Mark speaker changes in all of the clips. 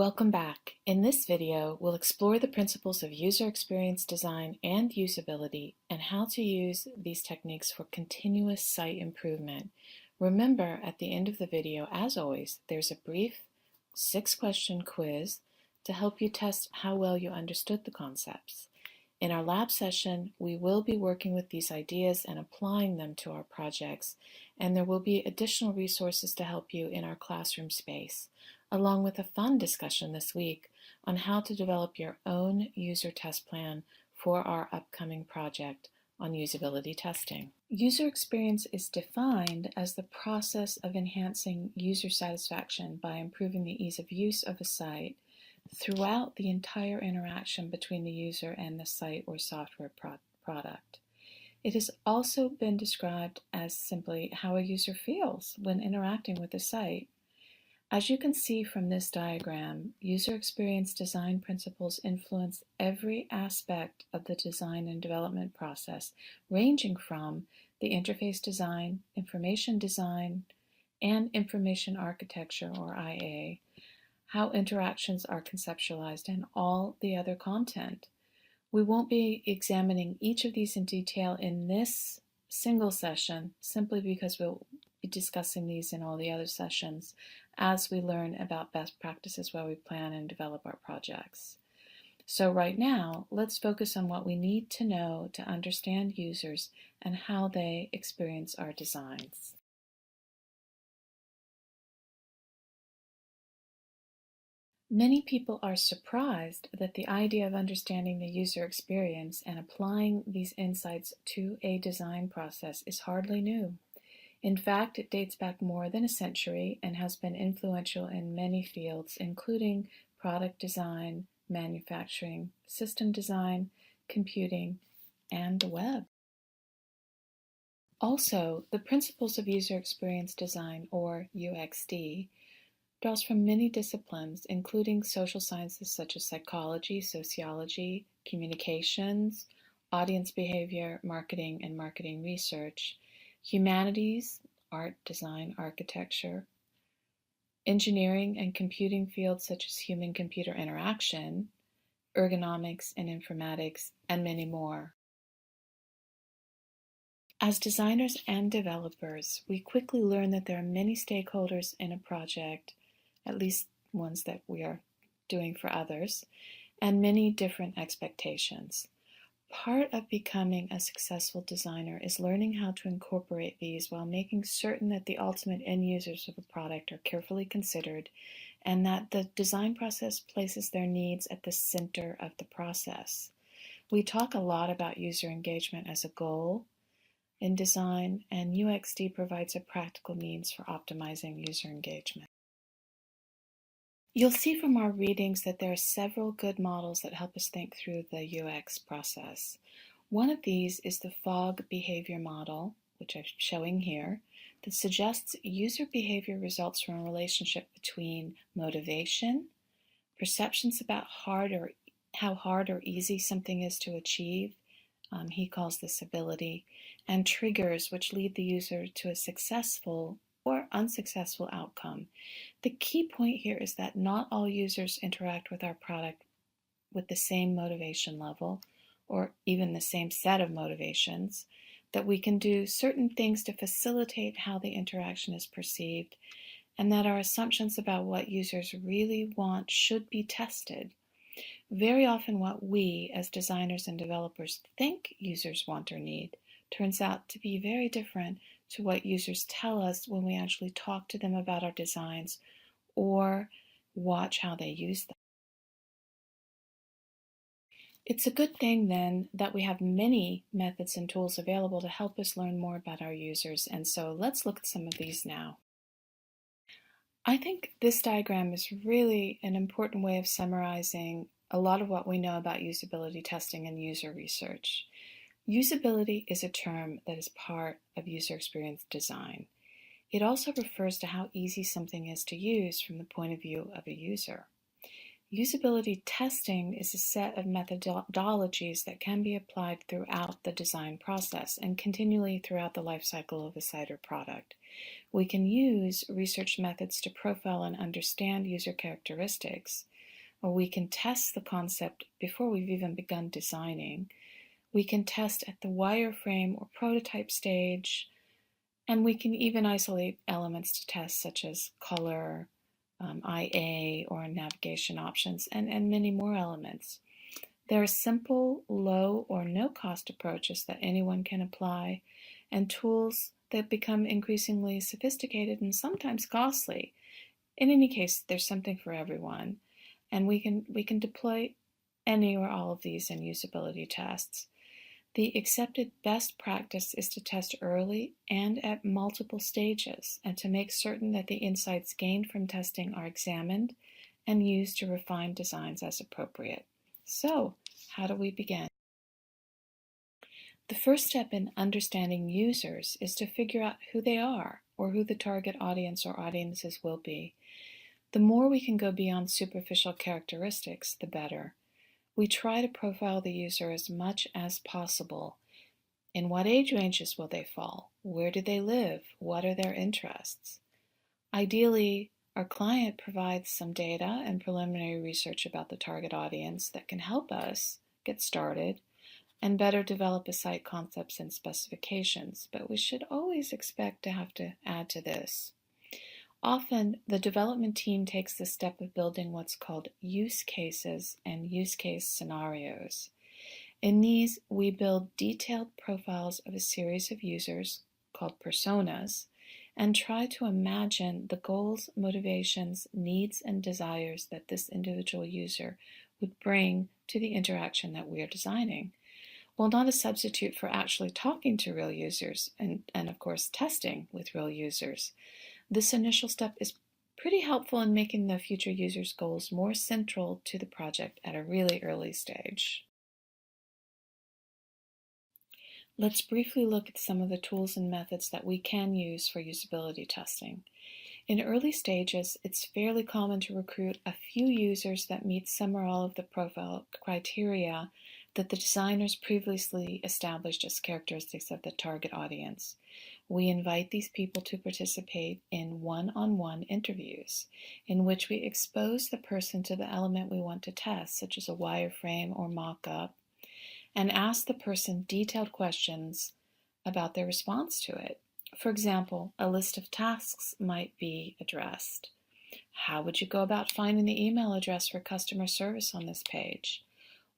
Speaker 1: Welcome back. In this video, we'll explore the principles of user experience design and usability and how to use these techniques for continuous site improvement. Remember, at the end of the video, as always, there's a brief 6-question quiz to help you test how well you understood the concepts. In our lab session, we will be working with these ideas and applying them to our projects, and there will be additional resources to help you in our classroom space, along with a fun discussion this week on how to develop your own user test plan for our upcoming project on usability testing. User experience is defined as the process of enhancing user satisfaction by improving the ease of use of a site throughout the entire interaction between the user and the site or software product. It has also been described as simply how a user feels when interacting with the site. As you can see from this diagram, user experience design principles influence every aspect of the design and development process, ranging from the interface design, and information architecture, or IA, how interactions are conceptualized, and all the other content. We won't be examining each of these in detail in this single session, simply because we'll be discussing these in all the other sessions as we learn about best practices while we plan and develop our projects. So right now, let's focus on what we need to know to understand users and how they experience our designs. Many people are surprised that the idea of understanding the user experience and applying these insights to a design process is hardly new. In fact, it dates back more than a century and has been influential in many fields, including product design, manufacturing, system design, computing, and the web. Also, the principles of user experience design, or UXD, draws from many disciplines, including social sciences such as psychology, sociology, communications, audience behavior, marketing, and marketing research, humanities, art, design, architecture, engineering and computing fields such as human-computer interaction, ergonomics and informatics, and many more. As designers and developers, we quickly learn that there are many stakeholders in a project, at least ones that we are doing for others, and many different expectations. Part of becoming a successful designer is learning how to incorporate these while making certain that the ultimate end users of a product are carefully considered and that the design process places their needs at the center of the process. We talk a lot about user engagement as a goal in design, and UXD provides a practical means for optimizing user engagement. You'll see from our readings that there are several good models that help us think through the UX process. One of these is the FOG behavior model, which I'm showing here, that suggests user behavior results from a relationship between motivation, perceptions about how hard or easy something is to achieve, he calls this ability, and triggers which lead the user to a successful or unsuccessful outcome. The key point here is that not all users interact with our product with the same motivation level or even the same set of motivations, that we can do certain things to facilitate how the interaction is perceived, and that our assumptions about what users really want should be tested. Very often what we, as designers and developers, think users want or need turns out to be very different to what users tell us when we actually talk to them about our designs or watch how they use them. It's a good thing then that we have many methods and tools available to help us learn more about our users, and so let's look at some of these now. I think this diagram is really an important way of summarizing a lot of what we know about usability testing and user research. Usability is a term that is part of user experience design. It also refers to how easy something is to use from the point of view of a user. Usability testing is a set of methodologies that can be applied throughout the design process and continually throughout the life cycle of a site or product. We can use research methods to profile and understand user characteristics. or we can test the concept before we've even begun designing. We can test at the wireframe or prototype stage, and we can even isolate elements to test, such as color, IA, or navigation options, and many more elements. There are simple, low, or no-cost approaches that anyone can apply, and tools that become increasingly sophisticated and sometimes costly. In any case, there's something for everyone, and we can deploy any or all of these in usability tests. The accepted best practice is to test early and at multiple stages, and to make certain that the insights gained from testing are examined and used to refine designs as appropriate. So, how do we begin? The first step in understanding users is to figure out who they are, or who the target audience or audiences will be. The more we can go beyond superficial characteristics, the better. We try to profile the user as much as possible. In what age ranges will they fall? Where do they live? What are their interests? Ideally, our client provides some data and preliminary research about the target audience that can help us get started and better develop the site concepts and specifications, but we should always expect to have to add to this. Often, the development team takes the step of building what's called use cases and use case scenarios. In these, we build detailed profiles of a series of users, called personas, and try to imagine the goals, motivations, needs, and desires that this individual user would bring to the interaction that we are designing. While not a substitute for actually talking to real users and of course testing with real users, this initial step is pretty helpful in making the future user's goals more central to the project at a really early stage. Let's briefly look at some of the tools and methods that we can use for usability testing. In early stages, it's fairly common to recruit a few users that meet some or all of the profile criteria that the designers previously established as characteristics of the target audience. We invite these people to participate in one-on-one interviews, in which we expose the person to the element we want to test, such as a wireframe or mock-up, and ask the person detailed questions about their response to it. For example, a list of tasks might be addressed. How would you go about finding the email address for customer service on this page?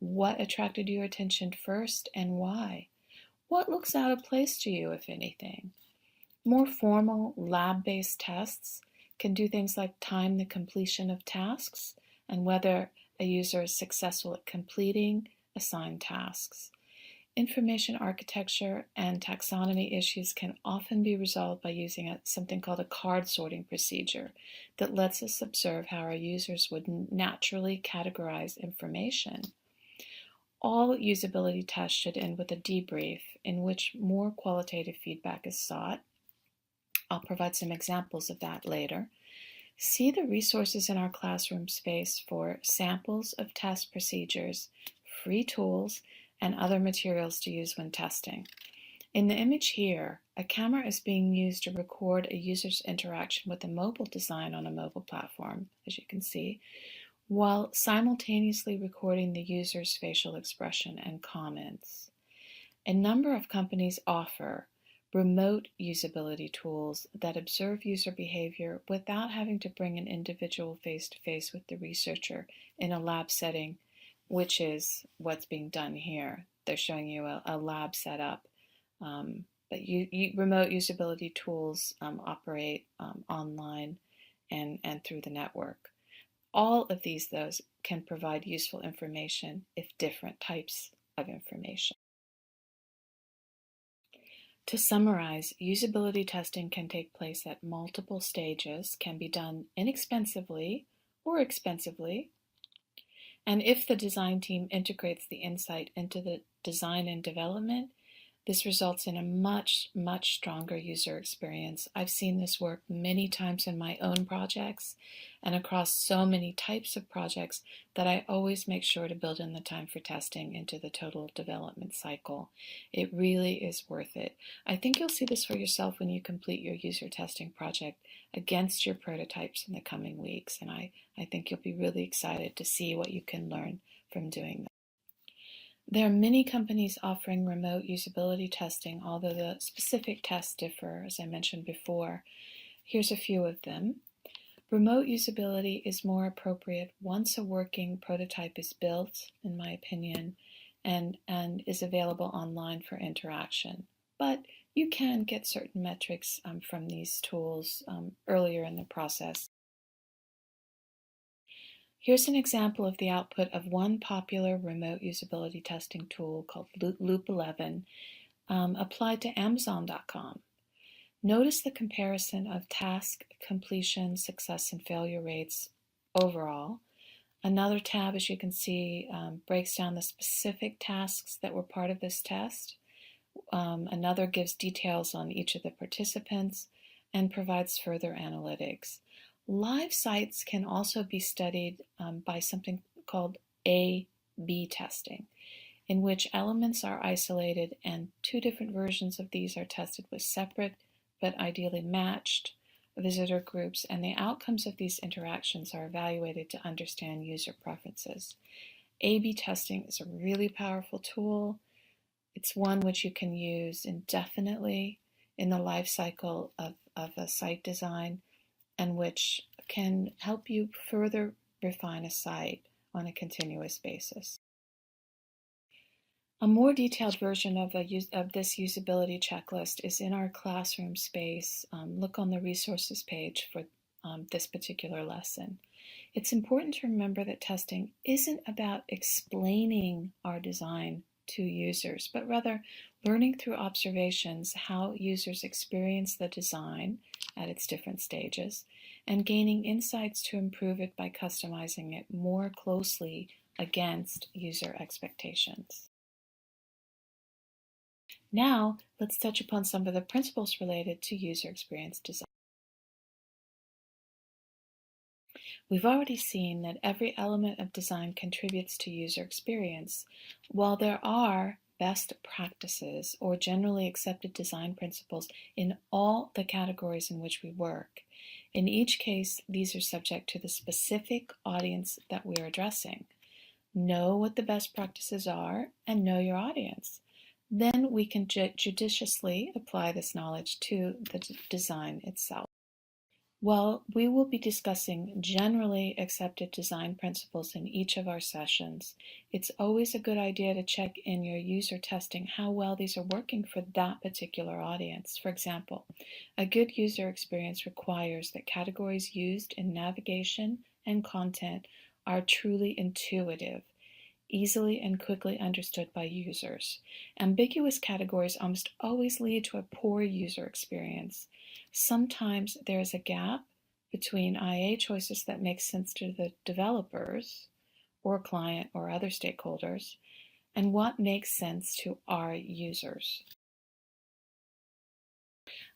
Speaker 1: What attracted your attention first and why? What looks out of place to you, if anything? More formal lab-based tests can do things like time the completion of tasks and whether a user is successful at completing assigned tasks. Information architecture and taxonomy issues can often be resolved by using something called a card sorting procedure that lets us observe how our users would naturally categorize information. All usability tests should end with a debrief in which more qualitative feedback is sought. I'll provide some examples of that later. See the resources in our classroom space for samples of test procedures, free tools, and other materials to use when testing. In the image here, a camera is being used to record a user's interaction with a mobile design on a mobile platform, as you can see, while simultaneously recording the user's facial expression and comments. A number of companies offer remote usability tools that observe user behavior without having to bring an individual face-to-face with the researcher in a lab setting, which is what's being done here. They're showing you a lab setup, but remote usability tools operate online and through the network. All of these, though, can provide useful information if different types of information. To summarize, usability testing can take place at multiple stages, can be done inexpensively or expensively, and if the design team integrates the insight into the design and development, This results in a much, much stronger user experience. I've seen this work many times in my own projects and across so many types of projects that I always make sure to build in the time for testing into the total development cycle. It really is worth it. I think you'll see this for yourself when you complete your user testing project against your prototypes in the coming weeks, and I think you'll be really excited to see what you can learn from doing that. There are many companies offering remote usability testing, although the specific tests differ, as I mentioned before. Here's a few of them. Remote usability is more appropriate once a working prototype is built, in my opinion, and is available online for interaction. But you can get certain metrics from these tools earlier in the process. Here's an example of the output of one popular remote usability testing tool called Loop 11, applied to Amazon.com. Notice the comparison of task completion, success, and failure rates overall. Another tab, as you can see, breaks down the specific tasks that were part of this test. Another gives details on each of the participants and provides further analytics. Live sites can also be studied by something called A/B testing, in which elements are isolated and two different versions of these are tested with separate but ideally matched visitor groups, and the outcomes of these interactions are evaluated to understand user preferences. A/B testing is a really powerful tool. It's one which you can use indefinitely in the life cycle of a site design, and which can help you further refine a site on a continuous basis. A more detailed version of this usability checklist is in our classroom space. Look on the resources page for this particular lesson. It's important to remember that testing isn't about explaining our design to users, but rather learning through observations how users experience the design at its different stages, and gaining insights to improve it by customizing it more closely against user expectations. Now, let's touch upon some of the principles related to user experience design. We've already seen that every element of design contributes to user experience. While there are best practices or generally accepted design principles in all the categories in which we work, in each case, these are subject to the specific audience that we're addressing. Know what the best practices are and know your audience. Then we can judiciously apply this knowledge to the design itself. While we will be discussing generally accepted design principles in each of our sessions, it's always a good idea to check in your user testing how well these are working for that particular audience. For example, a good user experience requires that categories used in navigation and content are truly intuitive, easily and quickly understood by users. Ambiguous categories almost always lead to a poor user experience. Sometimes there is a gap between IA choices that make sense to the developers or client or other stakeholders and what makes sense to our users.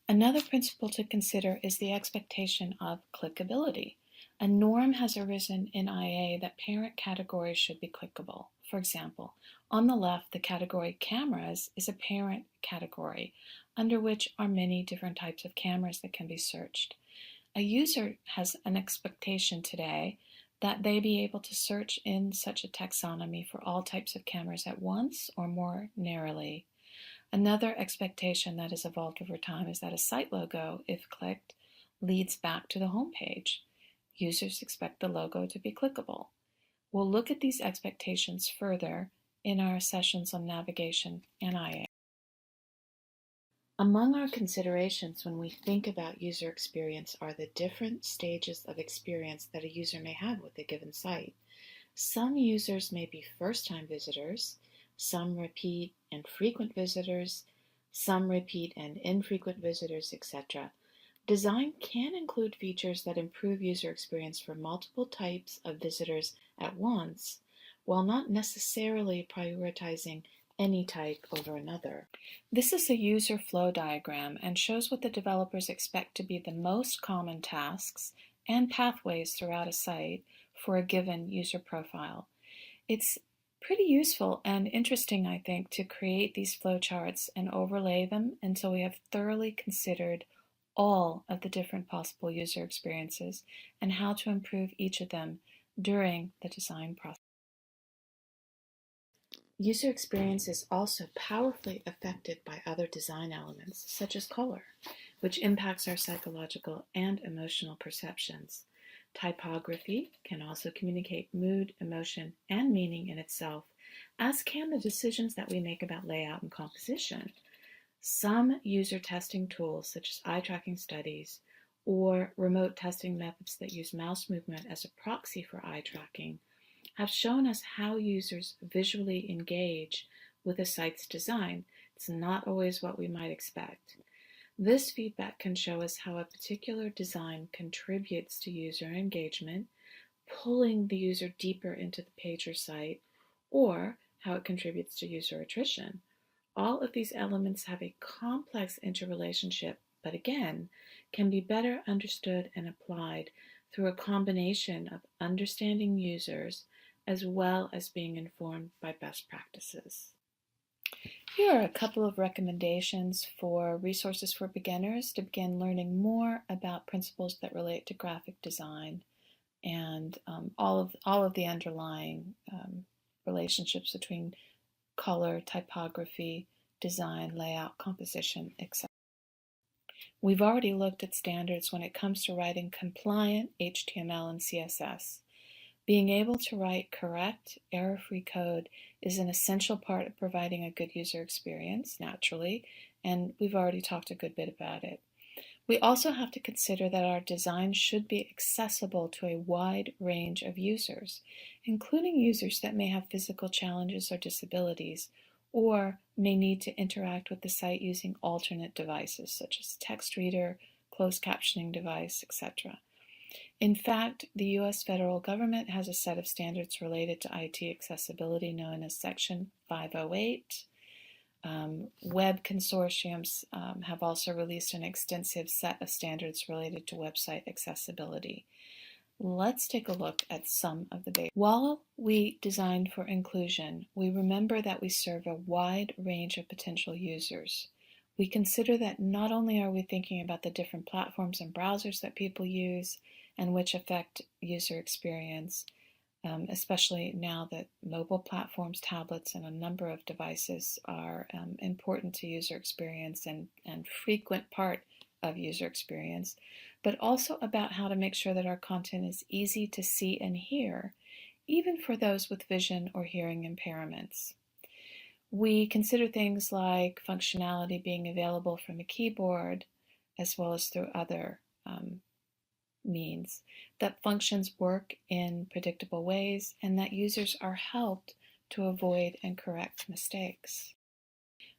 Speaker 1: Another principle to consider is the expectation of clickability. A norm has arisen in IA that parent categories should be clickable. For example, on the left, the category cameras is a parent category under which are many different types of cameras that can be searched. A user has an expectation today that they be able to search in such a taxonomy for all types of cameras at once or more narrowly. Another expectation that has evolved over time is that a site logo, if clicked, leads back to the home page. Users expect the logo to be clickable. We'll look at these expectations further in our sessions on navigation and IA. Among our considerations when we think about user experience are the different stages of experience that a user may have with a given site. Some users may be first-time visitors, some repeat and frequent visitors, some repeat and infrequent visitors, etc. Design can include features that improve user experience for multiple types of visitors at once, while not necessarily prioritizing any type over another. This is a user flow diagram and shows what the developers expect to be the most common tasks and pathways throughout a site for a given user profile. It's pretty useful and interesting, I think, to create these flowcharts and overlay them until we have thoroughly considered all of the different possible user experiences and how to improve each of them during the design process. User experience is also powerfully affected by other design elements, such as color, which impacts our psychological and emotional perceptions. Typography can also communicate mood, emotion, and meaning in itself, as can the decisions that we make about layout and composition. Some user testing tools, such as eye tracking studies or remote testing methods that use mouse movement as a proxy for eye tracking, have shown us how users visually engage with a site's design. It's not always what we might expect. This feedback can show us how a particular design contributes to user engagement, pulling the user deeper into the page or site, or how it contributes to user attrition. All of these elements have a complex interrelationship, but again, can be better understood and applied through a combination of understanding users as well as being informed by best practices. Here are a couple of recommendations for resources for beginners to begin learning more about principles that relate to graphic design and all of the underlying relationships between color, typography, design, layout, composition, etc. We've already looked at standards when it comes to writing compliant HTML and CSS. Being able to write correct, error-free code is an essential part of providing a good user experience, naturally, and we've already talked a good bit about it. We also have to consider that our design should be accessible to a wide range of users, including users that may have physical challenges or disabilities, or may need to interact with the site using alternate devices, such as text reader, closed captioning device, etc. In fact, the U.S. federal government has a set of standards related to IT accessibility known as Section 508. Web consortiums have also released an extensive set of standards related to website accessibility. Let's take a look at some of the basics. While we design for inclusion, we remember that we serve a wide range of potential users. We consider that not only are we thinking about the different platforms and browsers that people use and which affect user experience, especially now that mobile platforms, tablets, and a number of devices are important to user experience and frequent part of user experience, but also about how to make sure that our content is easy to see and hear, even for those with vision or hearing impairments. We consider things like functionality being available from a keyboard as well as through other means, that functions work in predictable ways, and that users are helped to avoid and correct mistakes.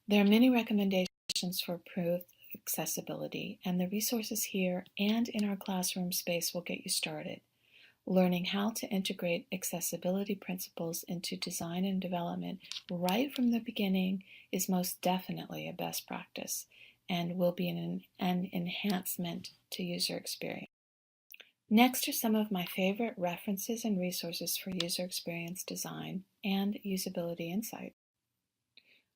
Speaker 1: There are many recommendations for improved accessibility, and the resources here and in our classroom space will get you started. Learning how to integrate accessibility principles into design and development right from the beginning is most definitely a best practice and will be an enhancement to user experience. Next are some of my favorite references and resources for user experience design and usability insight.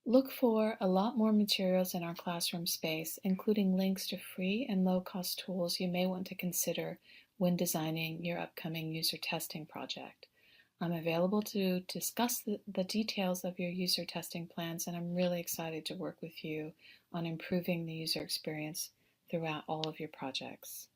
Speaker 1: Look for a lot more materials in our classroom space, including links to free and low-cost tools you may want to consider when designing your upcoming user testing project. I'm available to discuss the details of your user testing plans, and I'm really excited to work with you on improving the user experience throughout all of your projects.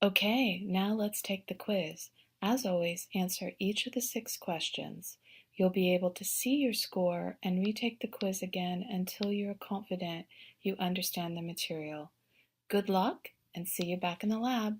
Speaker 1: Okay, now let's take the quiz. As always, answer each of the 6 questions. You'll be able to see your score and retake the quiz again until you're confident you understand the material. Good luck, and see you back in the lab.